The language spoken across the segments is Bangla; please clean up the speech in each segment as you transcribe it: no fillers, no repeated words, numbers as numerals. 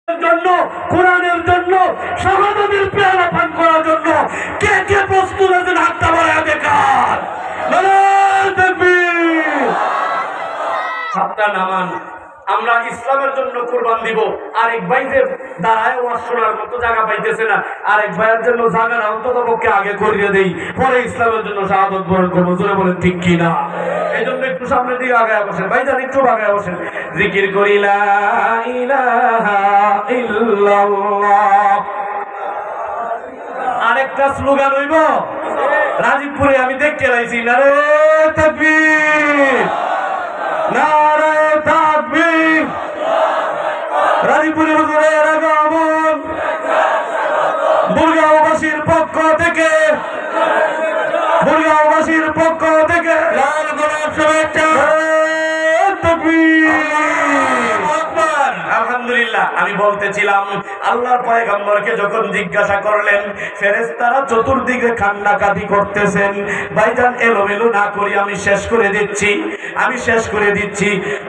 জন্য কোরআনের জন্য শাহাদাতের পেয়ালা পান করার জন্য কে কে প্রস্তুত আছেন? হাতটা বাড়ায় দেখান। নারায়ে তাকবীর। হাতটা নামান। আমরা ইসলামের জন্য কুরবান দিব। আরেক ভাই যে দাঁড়ায় ওয়াজ শোনার মতো জায়গা পাইতেছে না, আরেক ভাইয়ের জন্য জায়গাটা অন্তত পক্ষে আগে করিয়ে দেই, পরে ইসলামের জন্য শাহাদাত বরণ করবো। জোরে বলেন ঠিক কি না? এই জন্য একটু সামনের দিকে আগায় বসেন ভাইজান, একটু আগায় বসেন। জিকির করি লা ইলাহা ইল্লাল্লাহ। আরেকটা স্লোগান হইব রাজীবপুরে, আমি দেখতে লাইছি। নারায়ে তাকবীর, নারায়ে তাকবীর। রাজীবপুরে হুজুরের আগমন, বুড়গাঁওবাসীর পক্ষ থেকে, বুড়গাঁওবাসীর পক্ষ থেকে লাল গোলাপ শুভেচ্ছা। আলহামদুলিল্লাহ। আমি বলতেছিলাম আল্লাহর পয়গম্বরকে যখন জিজ্ঞাসা করলেন, ফেরেশতারা চতুর্দিকে কান্নাকাটি করতেছেন। ভাইজান এলোমেলো না করি আমি শেষ করে দিচ্ছি, আমি শেষ করে দিচ্ছি।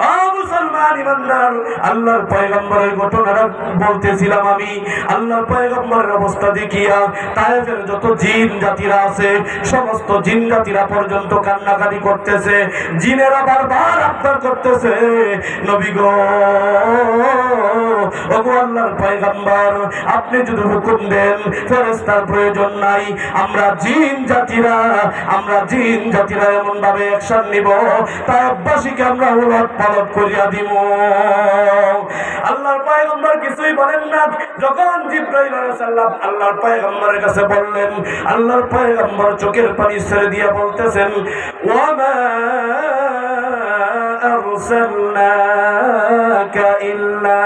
ও মুসলমান ইমানদার, আল্লাহর পয়গম্বরের ঘটনাটা বলতেছিলাম আমি। আল্লাহর পয়গম্বরের অবস্থা দেখিয়া তায়েফের যত জিন জাতিরা আছে সমস্ত জিন জাতিরা পর্যন্ত কান্নাকাটি করতেছে। জিনেরা বারবার আবদার করতেছে, নবী গো, ওগো আল্লাহর পয়গম্বর, আপনি যদি হুকুম দেন ফেরেশতার প্রয়োজন নাই, আমরা জিন জাতিরা এমন ভাবে অ্যাকশন নিব তায়েফবাসীকে আমরা উলট পালট করিয়া দিব। আল্লাহর পয়গম্বর কিছুই বলেন না। যখন জিবরাইল আলাইহিস সালাম আল্লাহর পয়গম্বরের কাছে বললেন, আল্লাহর পয়গম্বর চোখের পানি ছেড়ে দিয়ে বলতেছেন, ওয়ামা আরসালনাকা ইল্লা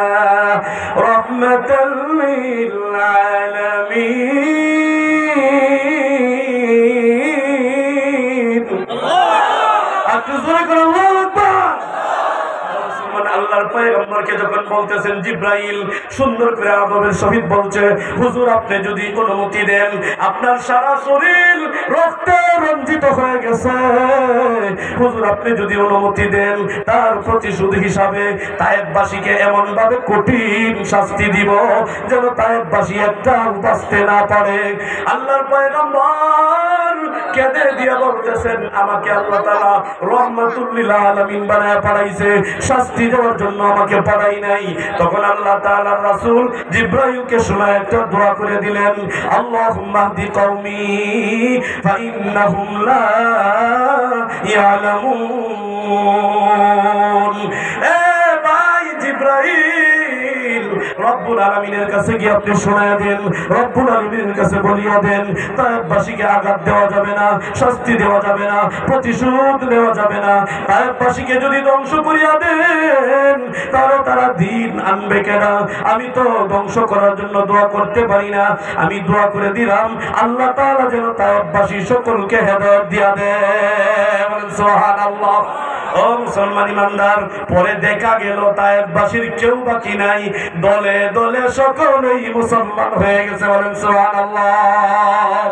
রাহমাতাল লিল আলামিন। আল্লাহু আকবার। আল্লাহর পয়গম্বরকে যখন বলতেছেন, জিবরাইল সুন্দর করে আদবের সহিত বলছে, হুজুর আপনি যদি অনুমতি দেন, আপনার সারা শরীর রক্তে রঞ্জিত হয়ে গেছে, হুজুর আপনি যদি অনুমতি দেন, তার প্রতিশোধ হিসাবে তায়েফবাসীকে এমন ভাবে কঠিন শাস্তি দিব যেন তায়েফবাসী একটা বাঁচতে না পারে। আল্লাহর পয়গম্বর কেঁদে দিয়ে বলতেছেন, আমাকে আল্লাহ তাআলা রহমাতুল লিল আলামিন বানায় পাঠাইছে, শাস্তি দেওয়ার জন্য আমাকে পাঠাই নাই। তখন আল্লাহ তাআলার রাসূল জিবরাইলকে শোনায় একটা দোয়া করে দিলেন, আল্লাহুম্মা হদি কওমি ফা ইন্নাহুম লা ইয়ালামুন। এ ভাই জিবরাইল, রব্বুল আলামিনের কাছে গিয়ে আপনি শোনায় দেন, রব্বুল আলামিনের কাছে বলিয়া দেন, তায়েফবাসীকে আঘাত দেওয়া যাবে না, শাস্তি দেওয়া যাবে না, প্রতিশোধ দেওয়া যাবে না। তায়েফবাসীকে যদি ধ্বংস করিয়া দেন তাহলে তারা দিন আনবে কেন? আমি তো ধ্বংস করার জন্য দোয়া করতে পারি না, আমি দোয়া করে দিলাম আল্লাহ তাআলা যেন তায়েফবাসী সকলকে হেদায়েত দিয়া দেন। সুবহানাল্লাহ। ও মুসলমান ইমানদার, পরে দেখা গেল তায়েফবাসীর কেউ বাকি নাই, দলে দলে সকলেই মুসলমান হয়ে গেছে। বলেন সুবহানাল্লাহ।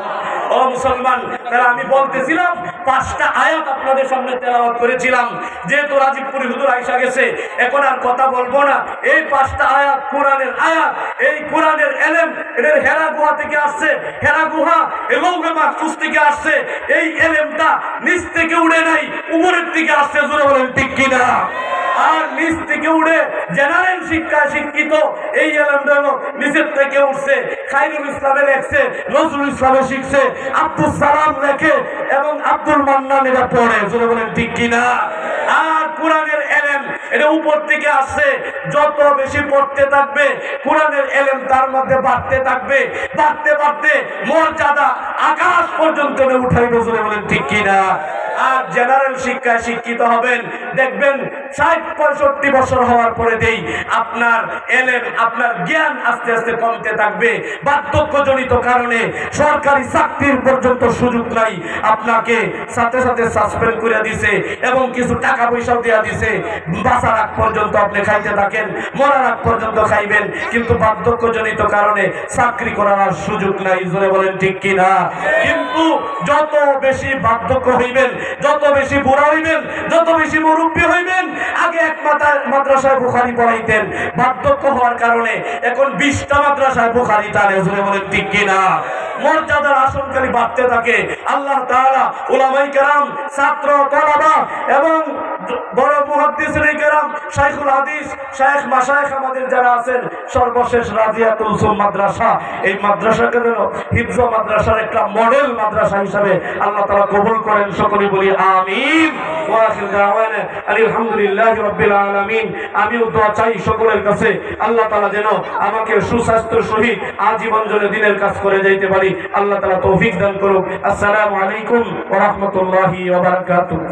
ও মুসলমান, তাহলে আমি বলতেছিলাম 5টা আয়াত আপনাদের সামনে তেলাওয়াত করেছিলাম। যেহেতু রাজীবপুরি হুজুর আইসা গেছে, এখন আর কথা বলবো না। এই 5টা আয়াত কোরআনের আয়াত। এই কোরআনের এলেম এদের হেরা গুহা থেকে আসছে, হেরা গুহা লৌহে মাহফুজ থেকে আসছে। এই এলেমটা নিচ থেকে উড়ে নাই, উপরের থেকে আসছে। জোরে বলেন ঠিক কিনা? আর নিচ থেকে উড়ে জেনারেল শিক্ষায় শিক্ষিত এই এলেমটা হলো নিচের থেকে উঠছে। খায়রুল ইসলামে লেখছে, নজরুল ইসলামে শিখছে, আব্দুল সালাম লেখে এবং আব্দুল মান্নান এটা পড়ে। জোরে বলেন ঠিক কিনা? আর কোরআনের এলেম এটা উপর থেকে আসছে। যত বেশি পড়তে থাকবে কোরআনের এলেম তার মধ্যে বাড়তে থাকবে, বাড়তে বাড়তে মর্যাদা আকাশ পর্যন্ত উঠাইবে। জোরে বলেন ঠিক কিনা? আর জেনারেল শিক্ষায় শিক্ষিত হবেন, দেখবেন 60-65 বছর হওয়ার পরে আপনার এলেম, আপনার জ্ঞান আস্তে আস্তে কমতে থাকবে। বার্ধক্যজনিত কারণে সরকারি চাকরির পর্যন্ত সুযোগ নাই, আপনাকে সাথে সাথে সাসপেন্ড করে দিছে এবং কিছু টাকা পয়সাও দেওয়া দিছে। বাঁচার আগ পর্যন্ত আপনি খাইতে থাকেন, মরার আগ পর্যন্ত খাইবেন, কিন্তু বার্ধক্যজনিত কারণে চাকরি করার আর সুযোগ নাই। জোরে বলেন ঠিক কিনা? কিন্তু যত বেশি বার্ধক্য হইবেন, যত বেশি বুড়া হইবেন, যত বেশি মুরব্বী হইবেন, আগে এক মাদ্রাসায় বুখারী পড়াইতেন, বার্ধক্য হওয়ার কারণে এখন 20টা মাদ্রাসায় বুখারী টানে। জোরে বলেন ঠিক কিনা? মর্যাদার আসন খালি বাড়তে থাকে। আল্লাহ তাআলা উলামায়ে কেরাম, ছাত্র তলাবা এবং বড় মুহাদ্দিসিনে কেরাম, শাইখুল হাদিস, শাইখ মাশায়েখ আমাদের যারা আছেন, সর্বশেষ রাজিয়াতুল উসুল মাদ্রাসা, এই মাদ্রাসাকে যেন হিফজ মাদ্রাসার একটা মডেল মাদ্রাসা হিসাবে আল্লাহ তাআলা কবুল করেন। সকলে বলি আমিন। ওয়া আখির দাওয়ানা আলহামদুলিল্লাহি রাব্বিল আলামিন। আমিও দোয়া চাই সকলের কাছে, আল্লাহ তাআলা যেন আমাকে সুস্বাস্থ্য সহিত আজীবন যেন দিনের কাজ করে যাইতে পারি। আল্লাহ তাআলা তৌফিক দান করুক। আসসালামু আলাইকুম ওয়া রাহমাতুল্লাহি ওয়া বারাকাতুহু।